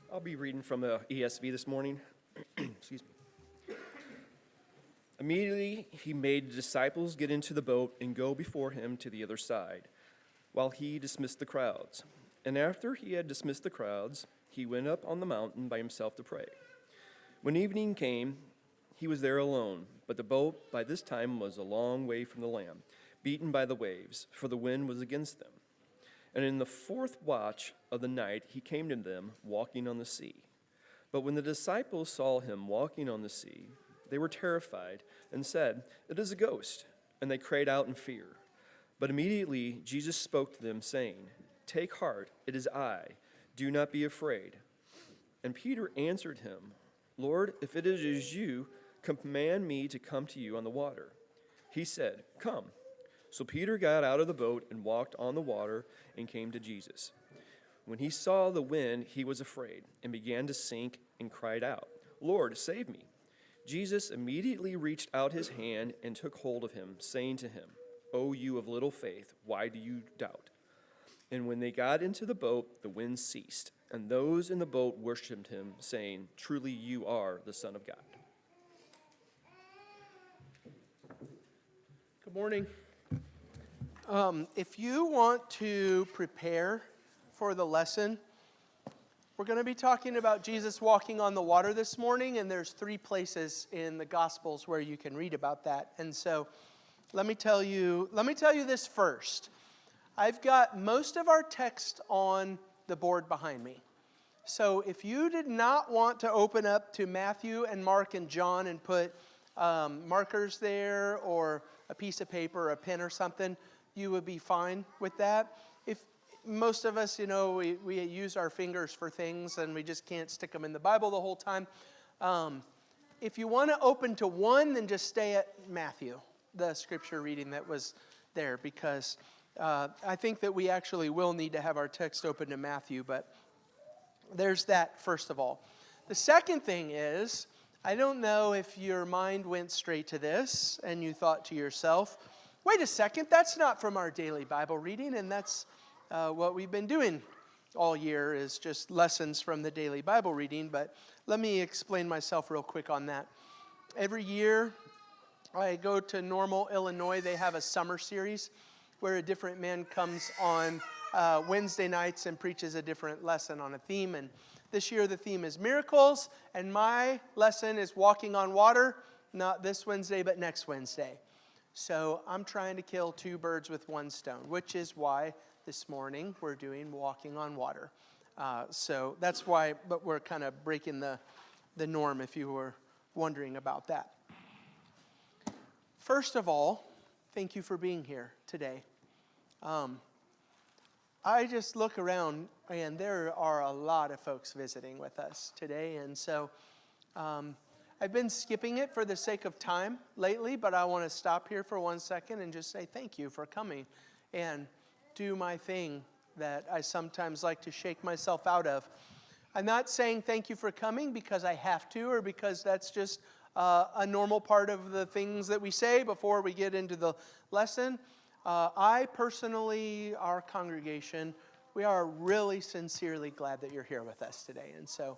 I'll be reading from the ESV this morning. Excuse me. Immediately he made the disciples get into the boat and go before him to the other side, while he dismissed the crowds. And after he had dismissed the crowds, he went up on the mountain by himself to pray. When evening came, he was there alone, but the boat by this time was a long way from the land, beaten by the waves, for the wind was against them. And in the fourth watch of the night he came to them walking on the sea. But when the disciples saw him walking on the sea, they were terrified and said, "It is a ghost," and they cried out in fear. But immediately Jesus spoke to them, saying, "Take heart, it is I. Do not be afraid." And Peter answered him, "Lord, if it is you, command me to come to you on the water." He said, "Come." So Peter got out of the boat and walked on the water and came to Jesus. When he saw the wind, he was afraid and began to sink and cried out, "Lord, save me." Jesus immediately reached out his hand and took hold of him, saying to him, "O you of little faith, why do you doubt?" And when they got into the boat, the wind ceased, and those in the boat worshipped him, saying, "Truly you are the Son of God." Good morning. If you want to prepare for the lesson, we're going to be talking about Jesus walking on the water this morning, and there's 3 places in the Gospels where you can read about that. And so let me tell you this first. I've got most of our text on the board behind me. So if you did not want to open up to Matthew and Mark and John and put markers there or a piece of paper or a pen or something, you would be fine with that. If most of us, we use our fingers for things and we just can't stick them in the Bible the whole time. If you want to open to one, then just stay at Matthew, the scripture reading that was there, because I think that we actually will need to have our text open to Matthew, but there's that first of all. The second thing is, I don't know if your mind went straight to this and you thought to yourself, wait a second, that's not from our daily Bible reading, and that's what we've been doing all year is just lessons from the daily Bible reading, but let me explain myself real quick on that. Every year I go to Normal, Illinois. They have a summer series where a different man comes on Wednesday nights and preaches a different lesson on a theme, and this year the theme is miracles, and my lesson is walking on water, not this Wednesday, but next Wednesday. So I'm trying to kill 2 birds with 1 stone, which is why this morning we're doing walking on water. So that's why, but we're kind of breaking the norm if you were wondering about that. First of all, thank you for being here today. I just look around and there are a lot of folks visiting with us today, and so I've been skipping it for the sake of time lately, but I want to stop here for 1 second and just say thank you for coming and do my thing that I sometimes like to shake myself out of. I'm not saying thank you for coming because I have to or because that's just a normal part of the things that we say before we get into the lesson. I personally, our congregation, we are really sincerely glad that you're here with us today. And so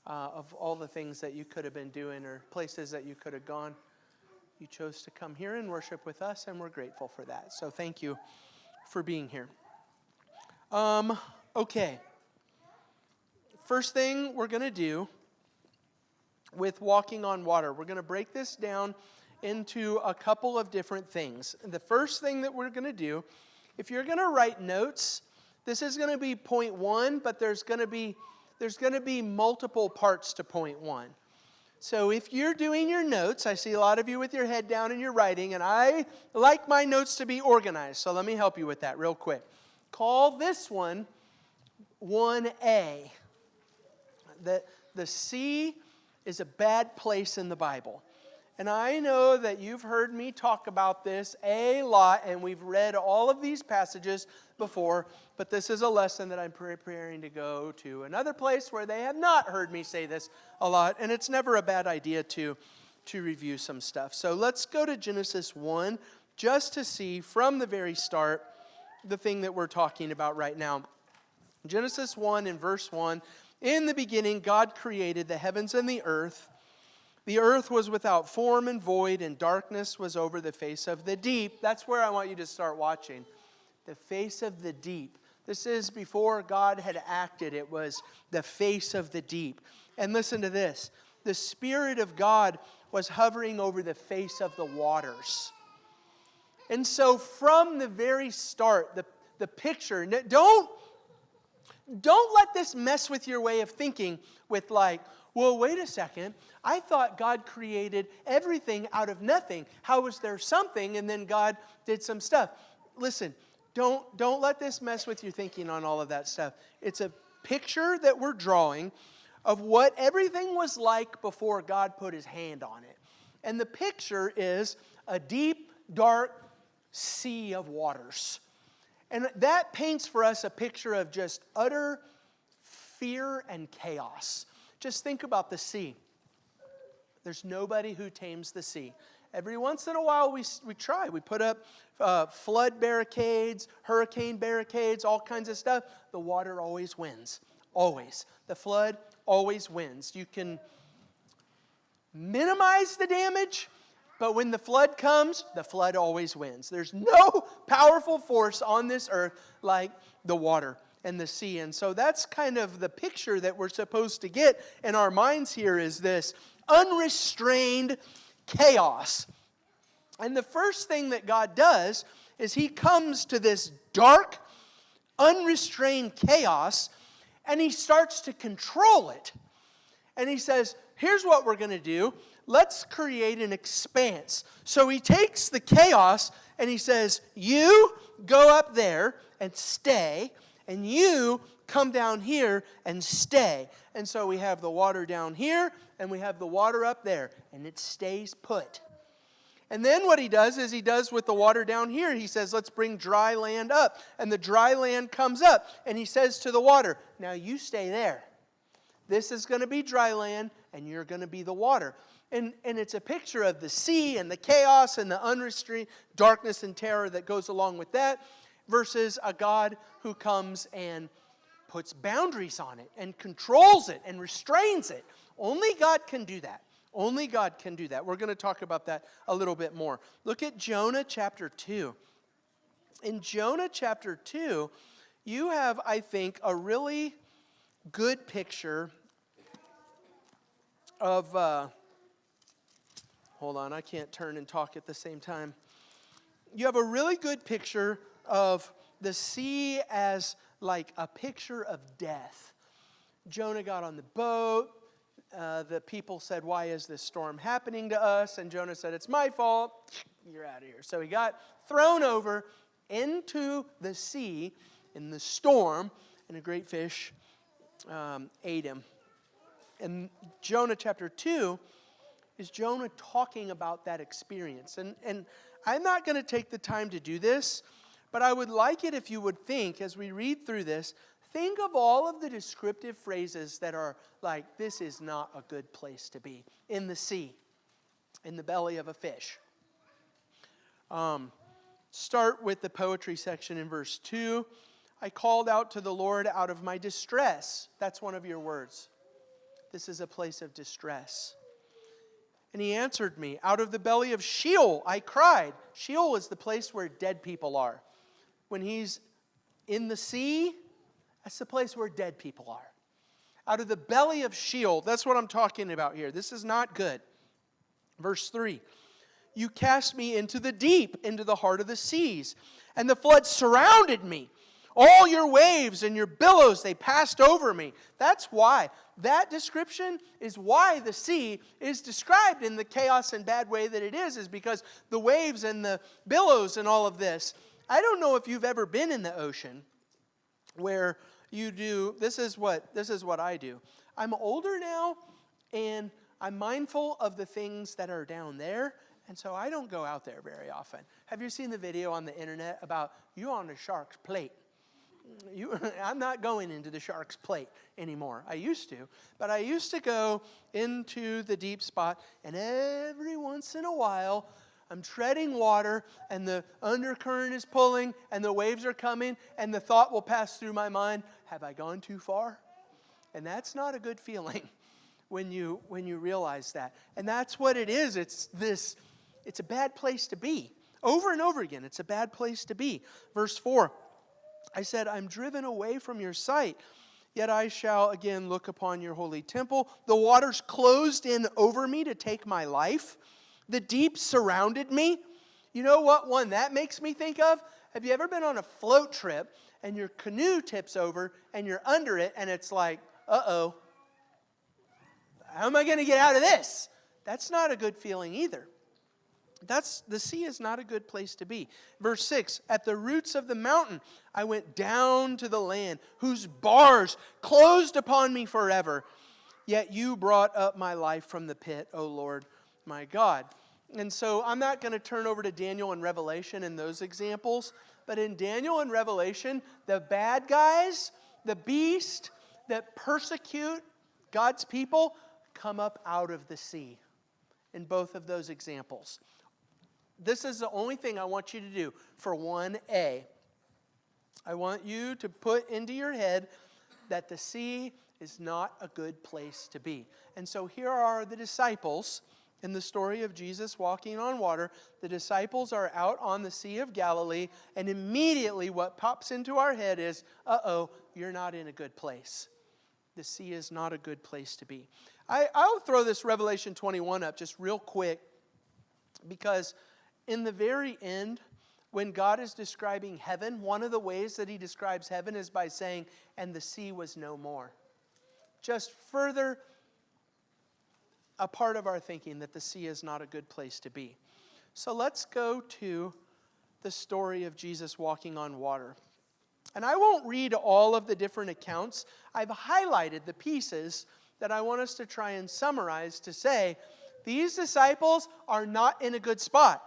of all the things that you could have been doing or places that you could have gone, you chose to come here and worship with us, and we're grateful for that. So thank you for being here. Okay. First thing we're going to do with walking on water, we're going to break this down into a couple of different things. The first thing that we're going to do, if you're going to write notes, this is going to be point 1, but there's going to be multiple parts to point 1. So if you're doing your notes, I see a lot of you with your head down and you're writing, and I like my notes to be organized, so let me help you with that real quick. Call this one 1A. The C is a bad place in the Bible. And I know that you've heard me talk about this a lot, and we've read all of these passages before, but this is a lesson that I'm preparing to go to another place where they have not heard me say this a lot, and it's never a bad idea to review some stuff. So let's go to Genesis 1 just to see from the very start the thing that we're talking about right now. Genesis 1 in verse 1, In the beginning, God created the heavens and the earth. The earth was without form and void, and darkness was over the face of the deep. That's where I want you to start watching. The face of the deep. This is before God had acted. It was the face of the deep. And listen to this. The Spirit of God was hovering over the face of the waters. And so from the very start, the picture, don't let this mess with your way of thinking with like, well, wait a second. I thought God created everything out of nothing. How was there something and then God did some stuff? Listen, don't let this mess with your thinking on all of that stuff. It's a picture that we're drawing of what everything was like before God put his hand on it. And the picture is a deep, dark sea of waters. And that paints for us a picture of just utter fear and chaos. Just think about the sea. There's nobody who tames the sea. Every once in a while we try. We put up flood barricades, hurricane barricades, all kinds of stuff. The water always wins. Always. The flood always wins. You can minimize the damage, but when the flood comes, the flood always wins. There's no powerful force on this earth like the water and the sea. And so that's kind of the picture that we're supposed to get in our minds here, is this unrestrained chaos. And the first thing that God does is he comes to this dark, unrestrained chaos, and he starts to control it. And he says, here's what we're going to do. Let's create an expanse. So he takes the chaos and he says, you go up there and stay, and you come down here and stay. And so we have the water down here and we have the water up there, and it stays put. And then what he does is he does with the water down here. He says, let's bring dry land up. And the dry land comes up. And he says to the water, now you stay there. This is going to be dry land, and you're going to be the water. And it's a picture of the sea and the chaos and the unrestrained darkness and terror that goes along with that, versus a God who comes and puts boundaries on it and controls it and restrains it. Only God can do that. Only God can do that. We're going to talk about that a little bit more. Look at Jonah chapter 2. In Jonah chapter 2, you have, I think, a really good picture of... hold on, I can't turn and talk at the same time. You have a really good picture of the sea as like a picture of death. Jonah got on the boat. The people said, why is this storm happening to us? And Jonah said, it's my fault. You're out of here. So he got thrown over into the sea in the storm, and a great fish ate him. And Jonah chapter 2 is Jonah talking about that experience. And I'm not going to take the time to do this, but I would like it if you would think, as we read through this, think of all of the descriptive phrases that are like, this is not a good place to be. In the sea, in the belly of a fish. Start with the poetry section in verse 2. I called out to the Lord out of my distress. That's one of your words. This is a place of distress. And he answered me. Out of the belly of Sheol I cried. Sheol is the place where dead people are. When he's in the sea, that's the place where dead people are. Out of the belly of Sheol, that's what I'm talking about here. This is not good. Verse 3. You cast me into the deep, into the heart of the seas, and the flood surrounded me. All your waves and your billows, they passed over me. That's why. That description is why the sea is described in the chaos and bad way that it is because the waves and the billows and all of this. I don't know if you've ever been in the ocean where you do, this is what I do. I'm older now, and I'm mindful of the things that are down there, and so I don't go out there very often. Have you seen the video on the internet about you on the shark's plate? I'm not going into the shark's plate anymore. I used to, but I used to go into the deep spot, and every once in a while, I'm treading water, and the undercurrent is pulling, and the waves are coming, and the thought will pass through my mind, have I gone too far? And that's not a good feeling when you realize that. And that's what it is. It's a bad place to be. Over and over again, it's a bad place to be. Verse 4, I said, I'm driven away from your sight, yet I shall again look upon your holy temple. The waters closed in over me to take my life. The deep surrounded me. You know what one that makes me think of? Have you ever been on a float trip and your canoe tips over and you're under it and it's like, uh-oh, how am I going to get out of this? That's not a good feeling either. The sea is not a good place to be. Verse 6, at the roots of the mountain I went down to the land, whose bars closed upon me forever. Yet you brought up my life from the pit, O Lord my God. And so I'm not going to turn over to Daniel and Revelation in those examples, but in Daniel and Revelation, the bad guys, the beast that persecute God's people, come up out of the sea in both of those examples. This is the only thing I want you to do for 1A. I want you to put into your head that the sea is not a good place to be. And so here are the disciples in the story of Jesus walking on water. The disciples are out on the Sea of Galilee, and immediately what pops into our head is, uh-oh, you're not in a good place. The sea is not a good place to be. I'll throw this Revelation 21 up just real quick, because in the very end, when God is describing heaven, one of the ways that he describes heaven is by saying, and the sea was no more. Just further a part of our thinking that the sea is not a good place to be. So let's go to the story of Jesus walking on water. And I won't read all of the different accounts. I've highlighted the pieces that I want us to try and summarize to say, these disciples are not in a good spot.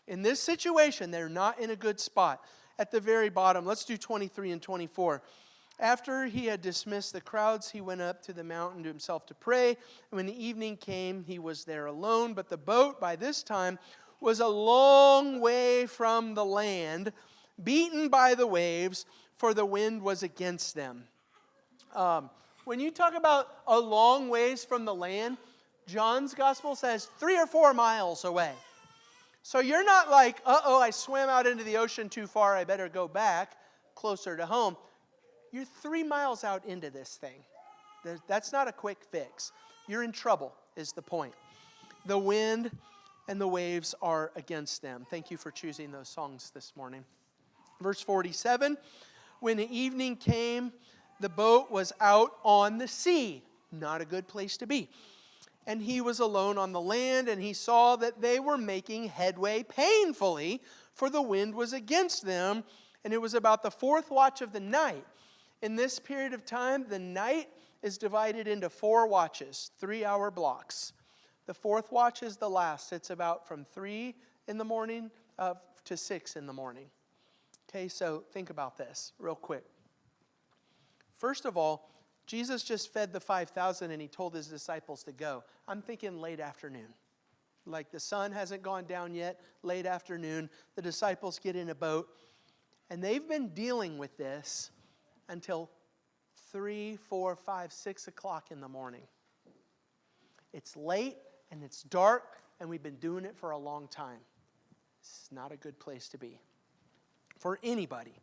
In this situation, they're not in a good spot. At the very bottom, let's do 23 and 24. After he had dismissed the crowds, he went up to the mountain to himself to pray. And when the evening came, he was there alone. But the boat, by this time, was a long way from the land, beaten by the waves, for the wind was against them. When you talk about a long ways from the land, John's gospel says 3 or 4 miles away. So you're not like, uh-oh, I swam out into the ocean too far, I better go back closer to home. You're 3 miles out into this thing. That's not a quick fix. You're in trouble, is the point. The wind and the waves are against them. Thank you for choosing those songs this morning. Verse 47, when the evening came, the boat was out on the sea. Not a good place to be. And he was alone on the land, and he saw that they were making headway painfully, for the wind was against them, and it was about the 4th watch of the night. In this period of time, the night is divided into 4 watches, 3-hour blocks. The 4th watch is the last. It's about from 3 in the morning to 6 in the morning. Okay, so think about this real quick. First of all, Jesus just fed the 5,000 and he told his disciples to go. I'm thinking late afternoon. Like the sun hasn't gone down yet, late afternoon. The disciples get in a boat, and they've been dealing with this until 3, 4, 5, 6 o'clock in the morning. It's late and it's dark, and we've been doing it for a long time. It's not a good place to be for anybody.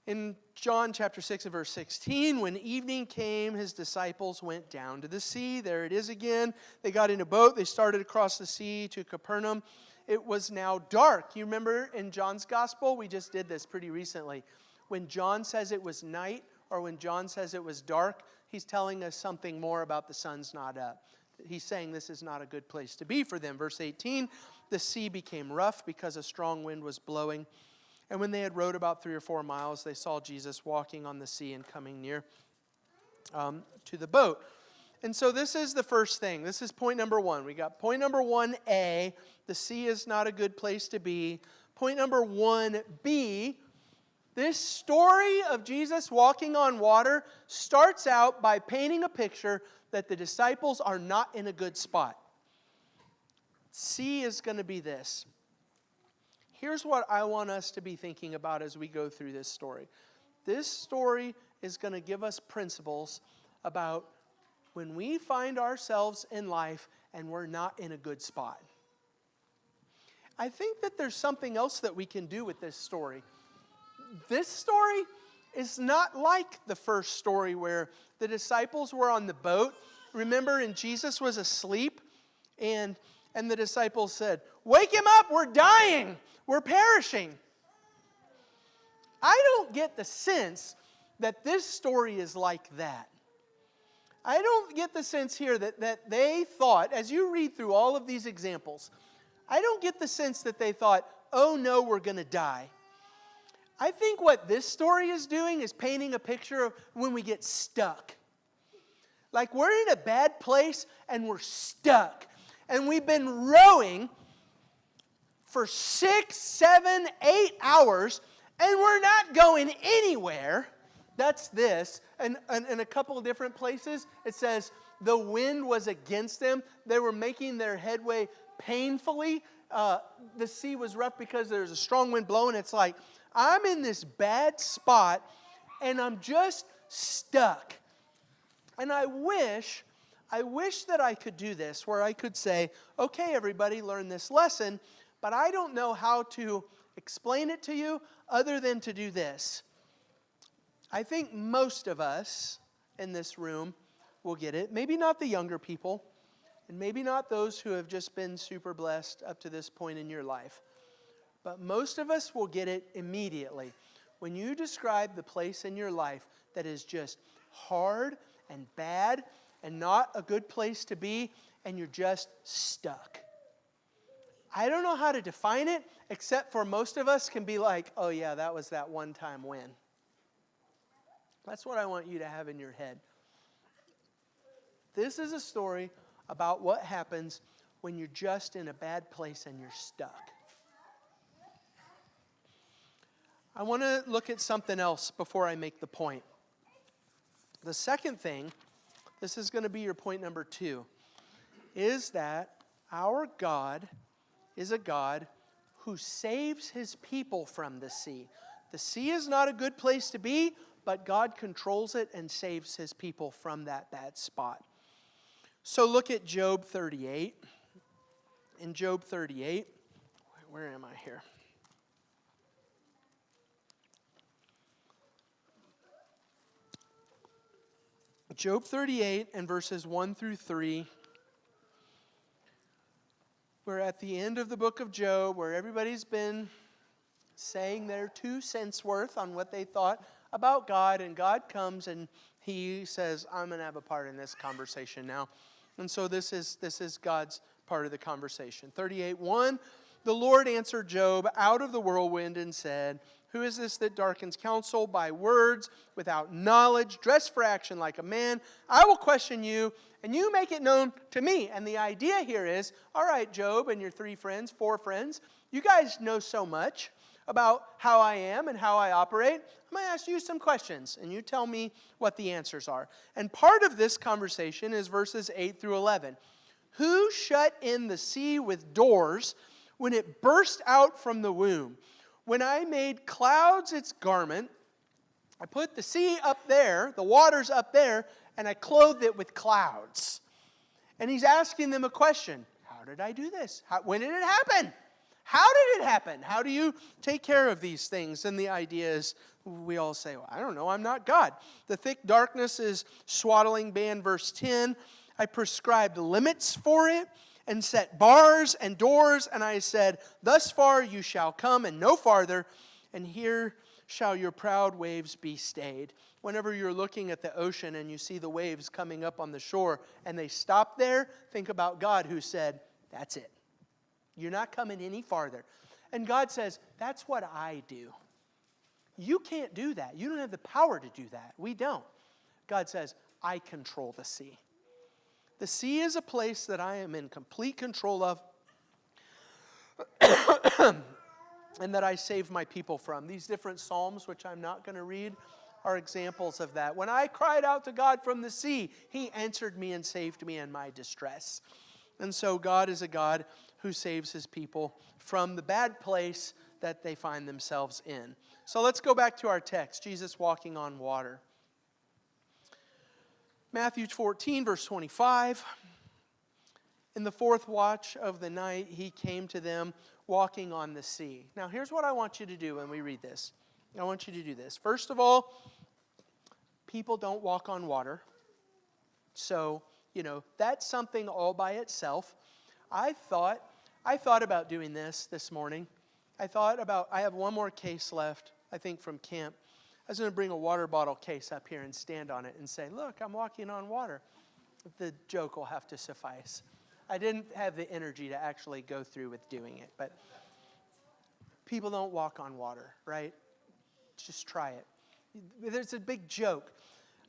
In John chapter 6 and verse 16, when evening came, his disciples went down to the sea. There it is again. They got in a boat. They started across the sea to Capernaum. It was now dark. You remember in John's gospel, we just did this pretty recently. When John says it was night, or when John says it was dark, he's telling us something more about the sun's not up. He's saying this is not a good place to be for them. Verse 18, the sea became rough because a strong wind was blowing. And when they had rowed about 3 or 4 miles, they saw Jesus walking on the sea and coming near to the boat. And so this is the first thing. This is point number 1. We got point number 1A, the sea is not a good place to be. Point number 1B, this story of Jesus walking on water starts out by painting a picture that the disciples are not in a good spot. C is going to be this. Here's what I want us to be thinking about as we go through this story. This story is going to give us principles about when we find ourselves in life and we're not in a good spot. I think that there's something else that we can do with this story. This story is not like the first story where the disciples were on the boat. Remember, and Jesus was asleep, and the disciples said, "Wake him up, we're dying, we're perishing." I don't get the sense that this story is like that. I don't get the sense here that they thought, as you read through all of these examples, I don't get the sense that they thought, oh no, we're going to die. I think what this story is doing is painting a picture of when we get stuck. Like we're in a bad place and we're stuck. And we've been rowing for 6, 7, 8 hours and we're not going anywhere. That's this. And in a couple of different places, it says the wind was against them. They were making their headway painfully. The sea was rough because there's a strong wind blowing. It's like, I'm in this bad spot and I'm just stuck. And I wish that I could do this, where I could say, okay, everybody, learn this lesson, but I don't know how to explain it to you other than to do this. I think most of us in this room will get it. Maybe not the younger people, and maybe not those who have just been super blessed up to this point in your life. But most of us will get it immediately. When you describe the place in your life that is just hard and bad and not a good place to be, and you're just stuck. I don't know how to define it, except for most of us can be like, oh yeah, that was that one time when. That's what I want you to have in your head. This is a story about what happens when you're just in a bad place and you're stuck. I want to look at something else before I make the point. The second thing, this is going to be your point number 2, is that our God is a God who saves his people from the sea. The sea is not a good place to be, but God controls it and saves his people from that bad spot. So look at Job 38. In Job 38, where am I here? Job 38 and verses 1 through 3. We're at the end of the book of Job, where everybody's been saying their 2 cents worth on what they thought about God, and God comes and he says, I'm going to have a part in this conversation now. And so this is God's part of the conversation. 38:1, the Lord answered Job out of the whirlwind and said, who is this that darkens counsel by words without knowledge, dressed for action like a man? I will question you, and you make it known to me. And the idea here is, all right, Job and your 4 friends, you guys know so much about how I am and how I operate. I'm going to ask you some questions, and you tell me what the answers are. And part of this conversation is verses 8 through 11. Who shut in the sea with doors when it burst out from the womb? When I made clouds its garment, I put the sea up there, the waters up there, and I clothed it with clouds. And he's asking them a question. How did I do this? When did it happen? How did it happen? How do you take care of these things? And the idea is, we all say, well, I don't know, I'm not God. The thick darkness is swaddling band, verse 10. I prescribed limits for it and set bars and doors, and I said, thus far you shall come and no farther, and here shall your proud waves be stayed. Whenever you're looking at the ocean and you see the waves coming up on the shore and they stop there, think about God who said, that's it. You're not coming any farther. And God says, that's what I do. You can't do that. You don't have the power to do that. We don't. God says, I control the sea. The sea is a place that I am in complete control of and that I save my people from. These different psalms, which I'm not going to read, are examples of that. When I cried out to God from the sea, he answered me and saved me in my distress. And so God is a God who saves his people from the bad place that they find themselves in. So let's go back to our text, Jesus walking on water. Matthew 14, verse 25. In the fourth watch of the night, he came to them walking on the sea. Now, here's what I want you to do when we read this. I want you to do this. First of all, people don't walk on water. So, that's something all by itself. I thought about doing this morning. I have one more case left, I think, from camp. I was going to bring a water bottle case up here and stand on it and say, look, I'm walking on water. The joke will have to suffice. I didn't have the energy to actually go through with doing it, but people don't walk on water, right? Just try it. There's a big joke.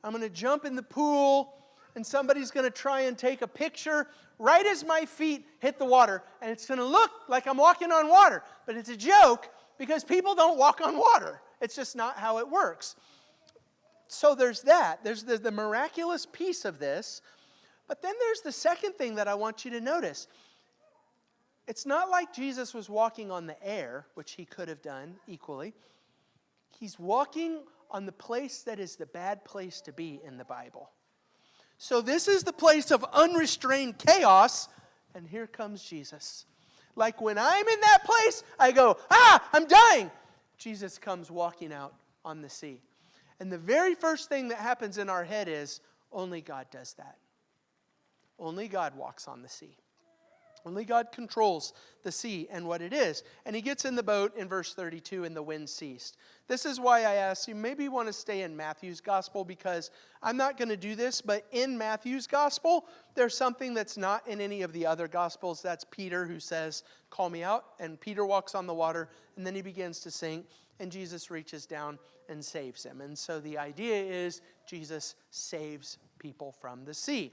I'm going to jump in the pool, and somebody's going to try and take a picture right as my feet hit the water, and it's going to look like I'm walking on water, but it's a joke because people don't walk on water. It's just not how it works. So there's that. There's the miraculous piece of this. But then there's the second thing that I want you to notice. It's not like Jesus was walking on the air, which he could have done equally. He's walking on the place that is the bad place to be in the Bible. So this is the place of unrestrained chaos, and here comes Jesus. Like when I'm in that place, I go, I'm dying. Jesus comes walking out on the sea. And the very first thing that happens in our head is, only God does that. Only God walks on the sea. Only God controls the sea and what it is. And he gets in the boat in verse 32 and the wind ceased. This is why I asked you, maybe you want to stay in Matthew's gospel because I'm not going to do this, but in Matthew's gospel, there's something that's not in any of the other gospels. That's Peter who says, call me out. And Peter walks on the water and then he begins to sink and Jesus reaches down and saves him. And so the idea is Jesus saves people from the sea.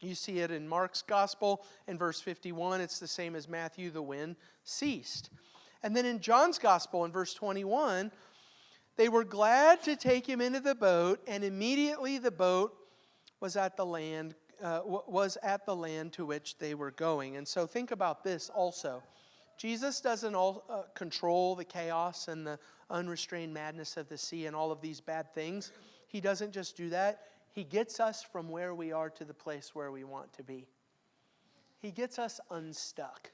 You see it in Mark's gospel in verse 51. It's the same as Matthew. The wind ceased. And then in John's gospel in verse 21, they were glad to take him into the boat, and immediately the boat was at the land to which they were going. And so think about this also. Jesus doesn't control the chaos and the unrestrained madness of the sea and all of these bad things. He doesn't just do that. He gets us from where we are to the place where we want to be. He gets us unstuck.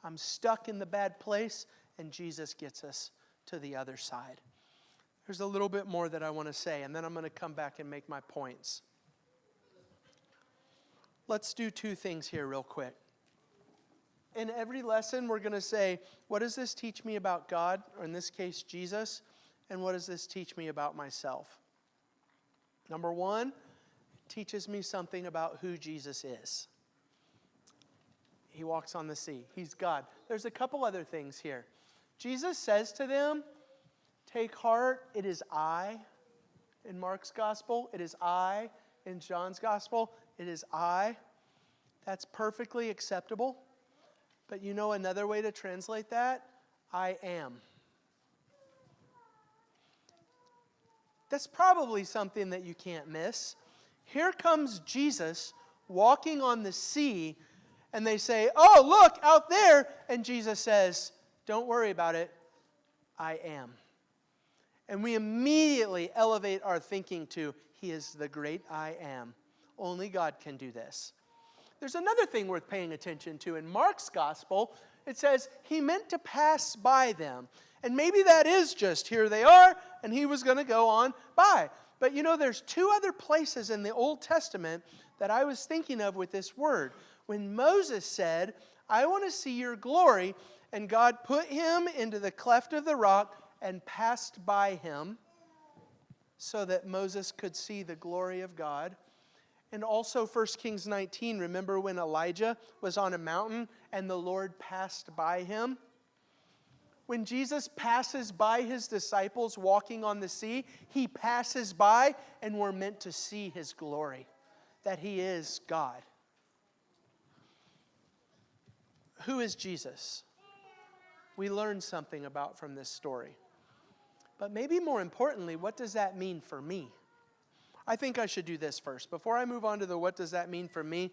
I'm stuck in the bad place, and Jesus gets us to the other side. There's a little bit more that I want to say, and then I'm going to come back and make my points. Let's do two things here real quick. In every lesson, we're going to say, what does this teach me about God, or in this case, Jesus, and what does this teach me about myself? Number one, it teaches me something about who Jesus is. He walks on the sea. He's God. There's a couple other things here. Jesus says to them, take heart, it is I. In Mark's gospel, it is I. In John's gospel, it is I. That's perfectly acceptable. But you know another way to translate that? I am. That's probably something that you can't miss. Here comes Jesus walking on the sea, and they say, oh, look, out there. And Jesus says, don't worry about it. I am. And we immediately elevate our thinking to, he is the great I am. Only God can do this. There's another thing worth paying attention to. In Mark's gospel, it says he meant to pass by them. And maybe that is just here they are, and he was going to go on by. But there's two other places in the Old Testament that I was thinking of with this word. When Moses said, I want to see your glory, and God put him into the cleft of the rock and passed by him so that Moses could see the glory of God. And also 1 Kings 19, remember when Elijah was on a mountain and the Lord passed by him? When Jesus passes by his disciples walking on the sea, he passes by and we're meant to see his glory, that he is God. Who is Jesus? We learn something about from this story. But maybe more importantly, what does that mean for me? I think I should do this first. Before I move on to the what does that mean for me,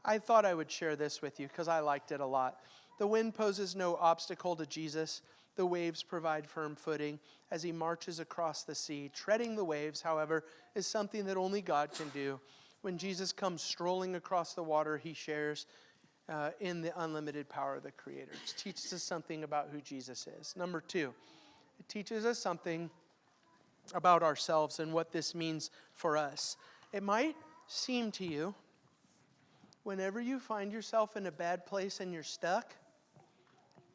I thought I would share this with you because I liked it a lot. The wind poses no obstacle to Jesus. the waves provide firm footing as he marches across the sea. Treading the waves, however, is something that only God can do. When Jesus comes strolling across the water, he shares in the unlimited power of the Creator. It teaches us something about who Jesus is. Number two, it teaches us something about ourselves and what this means for us. It might seem to you, whenever you find yourself in a bad place and you're stuck,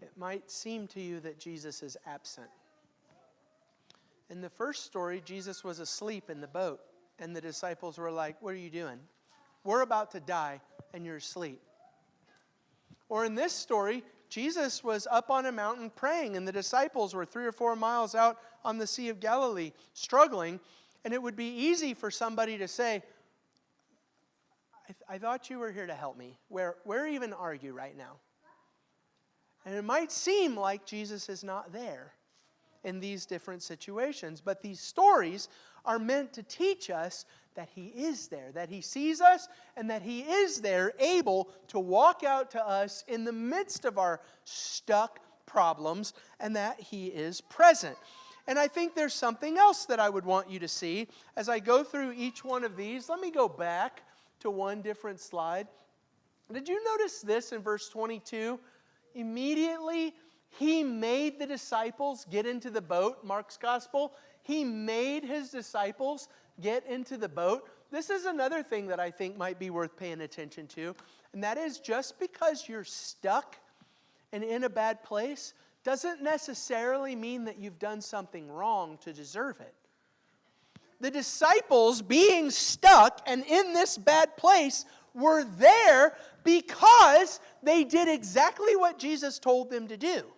it might seem to you that Jesus is absent. In the first story, Jesus was asleep in the boat, and the disciples were like, "What are you doing? We're about to die, and you're asleep." Or in this story, Jesus was up on a mountain praying, and the disciples were 3 or 4 miles out on the Sea of Galilee struggling, and it would be easy for somebody to say, I thought you were here to help me. Where even are you right now? And it might seem like Jesus is not there in these different situations, but these stories are meant to teach us that he is there, that he sees us, and that he is there able to walk out to us in the midst of our stuck problems, and that he is present. And I think there's something else that I would want you to see as I go through each one of these. Let me go back to one different slide. Did you notice this in verse 22? Immediately, he made the disciples get into the boat, Mark's gospel. He made his disciples get into the boat. This is another thing that I think might be worth paying attention to, and that is just because you're stuck and in a bad place doesn't necessarily mean that you've done something wrong to deserve it. The disciples, being stuck and in this bad place, were there because they did exactly what Jesus told them to do.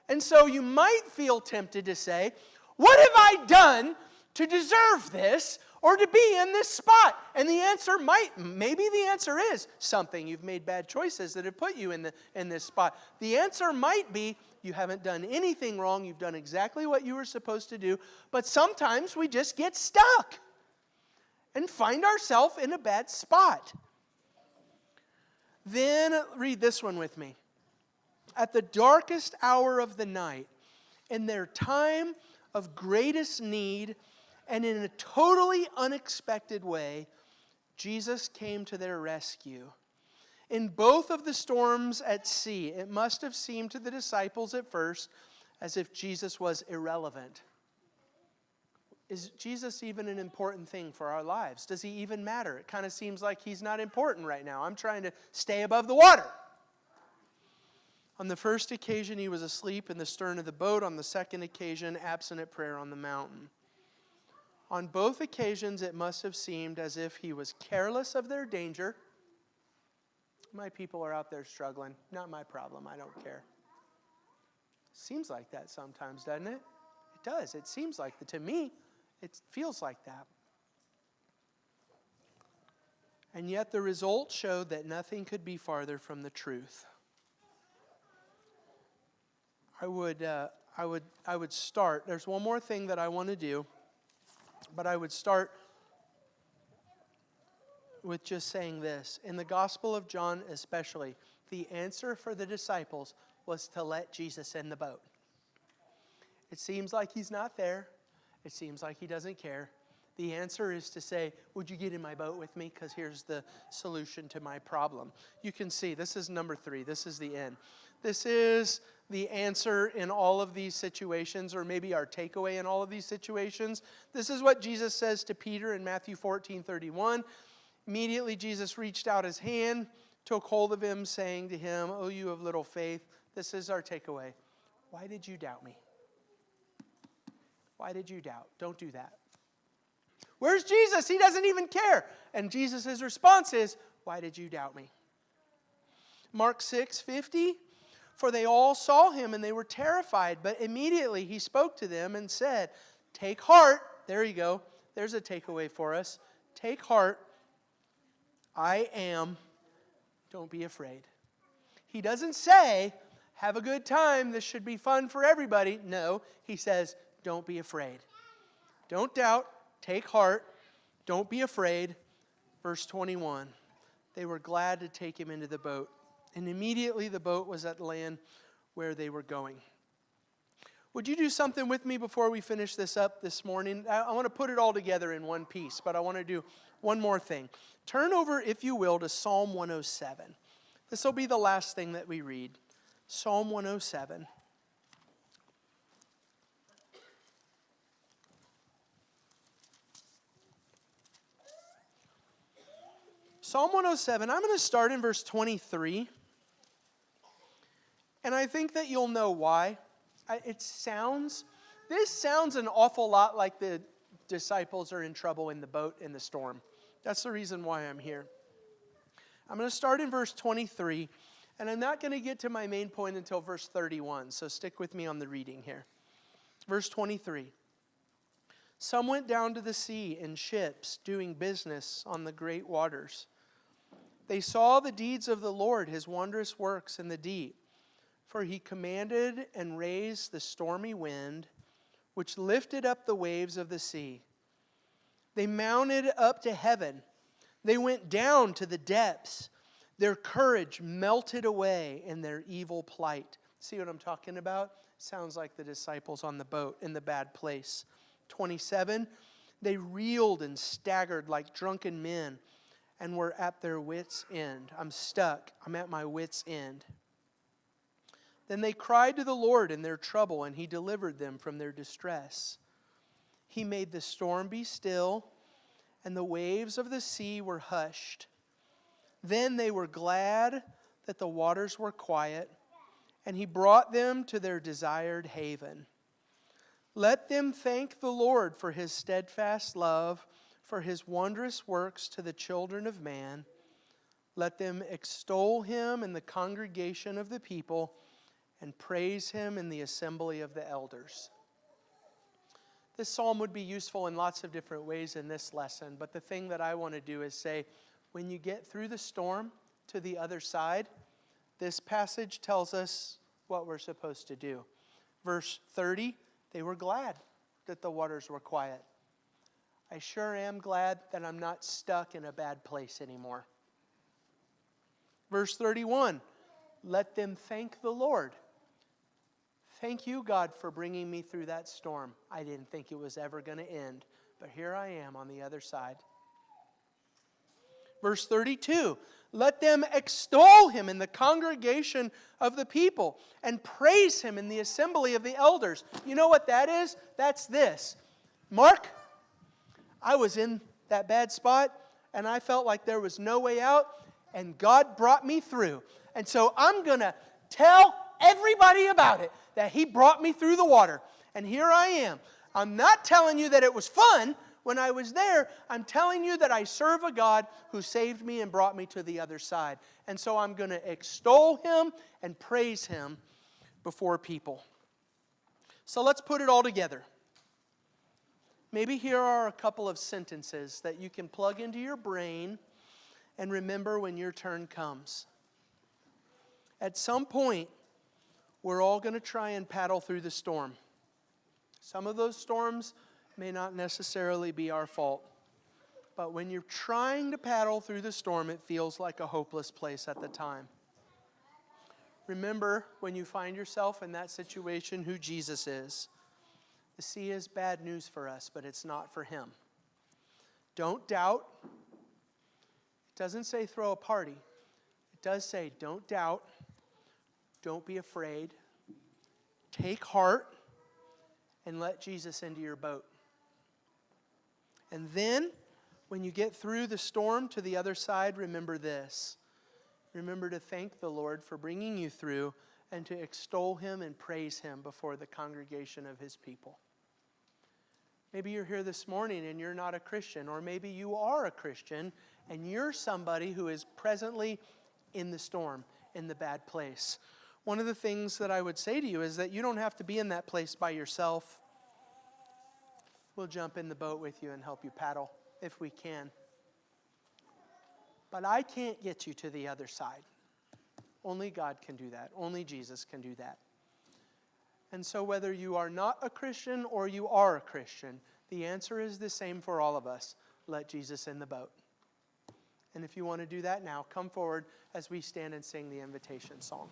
And so you might feel tempted to say, what have I done to deserve this or to be in this spot? And the answer maybe the answer is something. You've made bad choices that have put you in this spot. The answer might be you haven't done anything wrong. You've done exactly what you were supposed to do. But sometimes we just get stuck and find ourselves in a bad spot. Then read this one with me. At the darkest hour of the night, in their time of greatest need, and in a totally unexpected way, Jesus came to their rescue. In both of the storms at sea, it must have seemed to the disciples at first as if Jesus was irrelevant. Is Jesus even an important thing for our lives? Does he even matter? It kind of seems like he's not important right now. I'm trying to stay above the water. On the first occasion, he was asleep in the stern of the boat. On the second occasion, absent at prayer on the mountain. On both occasions, it must have seemed as if he was careless of their danger. My people are out there struggling. Not my problem. I don't care. Seems like that sometimes, doesn't it? It does. It seems like that. To me, it feels like that. And yet the result showed that nothing could be farther from the truth. I would start. There's one more thing that I want to do, but I would start with just saying this. In the Gospel of John especially, the answer for the disciples was to let Jesus in the boat. It seems like he's not there. It seems like he doesn't care. The answer is to say, would you get in my boat with me? Because here's the solution to my problem. You can see, this is number 3. This is the end. This is the answer in all of these situations, or maybe our takeaway in all of these situations. This is what Jesus says to Peter in Matthew 14:31. Immediately Jesus reached out his hand, took hold of him, saying to him, "O you of little faith." This is our takeaway. Why did you doubt me? Why did you doubt? Don't do that. Where's Jesus? He doesn't even care. And Jesus' response is, why did you doubt me? Mark 6:50. For they all saw him and they were terrified. But immediately he spoke to them and said, take heart. There you go. There's a takeaway for us. Take heart. I am. Don't be afraid. He doesn't say, have a good time. This should be fun for everybody. No, he says, don't be afraid. Don't doubt. Take heart. Don't be afraid. Verse 21. They were glad to take him into the boat. And immediately the boat was at land where they were going. Would you do something with me before we finish this up this morning? I want to put it all together in one piece, but I want to do one more thing. Turn over, if you will, to Psalm 107. This will be the last thing that we read. Psalm 107. Psalm 107, I'm going to start in verse 23. And I think that you'll know why. This sounds an awful lot like the disciples are in trouble in the boat in the storm. That's the reason why I'm here. I'm going to start in verse 23, and I'm not going to get to my main point until verse 31, so stick with me on the reading here. Verse 23. Some went down to the sea in ships, doing business on the great waters. They saw the deeds of the Lord, his wondrous works in the deep. For he commanded and raised the stormy wind, which lifted up the waves of the sea. They mounted up to heaven. They went down to the depths. Their courage melted away in their evil plight. See what I'm talking about? Sounds like the disciples on the boat in the bad place. 27, they reeled and staggered like drunken men and were at their wits' end. I'm stuck. I'm at my wits' end. Then they cried to the Lord in their trouble, and he delivered them from their distress. He made the storm be still, and the waves of the sea were hushed. Then they were glad that the waters were quiet, and he brought them to their desired haven. Let them thank the Lord for his steadfast love, for his wondrous works to the children of man. Let them extol him in the congregation of the people, and praise him in the assembly of the elders. This psalm would be useful in lots of different ways in this lesson, but the thing that I want to do is say, when you get through the storm to the other side, this passage tells us what we're supposed to do. Verse 30, they were glad that the waters were quiet. I sure am glad that I'm not stuck in a bad place anymore. Verse 31, let them thank the Lord. Thank you, God, for bringing me through that storm. I didn't think it was ever going to end, but here I am on the other side. Verse 32, let them extol him in the congregation of the people and praise him in the assembly of the elders. You know what that is? That's this. Mark, I was in that bad spot, and I felt like there was no way out, and God brought me through. And so I'm going to tell everybody about it, that he brought me through the water. And here I am. I'm not telling you that it was fun when I was there. I'm telling you that I serve a God who saved me and brought me to the other side. And so I'm going to extol him and praise him before people. So let's put it all together. Maybe here are a couple of sentences that you can plug into your brain and remember when your turn comes. At some point, we're all going to try and paddle through the storm. Some of those storms may not necessarily be our fault. But when you're trying to paddle through the storm, it feels like a hopeless place at the time. Remember, when you find yourself in that situation, who Jesus is. The sea is bad news for us, but it's not for him. Don't doubt. It doesn't say throw a party. It does say don't doubt. Don't be afraid. Take heart and let Jesus into your boat. And then, when you get through the storm to the other side, remember this. Remember to thank the Lord for bringing you through and to extol him and praise him before the congregation of his people. Maybe you're here this morning and you're not a Christian, or maybe you are a Christian and you're somebody who is presently in the storm, in the bad place. One of the things that I would say to you is that you don't have to be in that place by yourself. We'll jump in the boat with you and help you paddle if we can. But I can't get you to the other side. Only God can do that. Only Jesus can do that. And so whether you are not a Christian or you are a Christian, the answer is the same for all of us. Let Jesus in the boat. And if you want to do that now, come forward as we stand and sing the invitation song.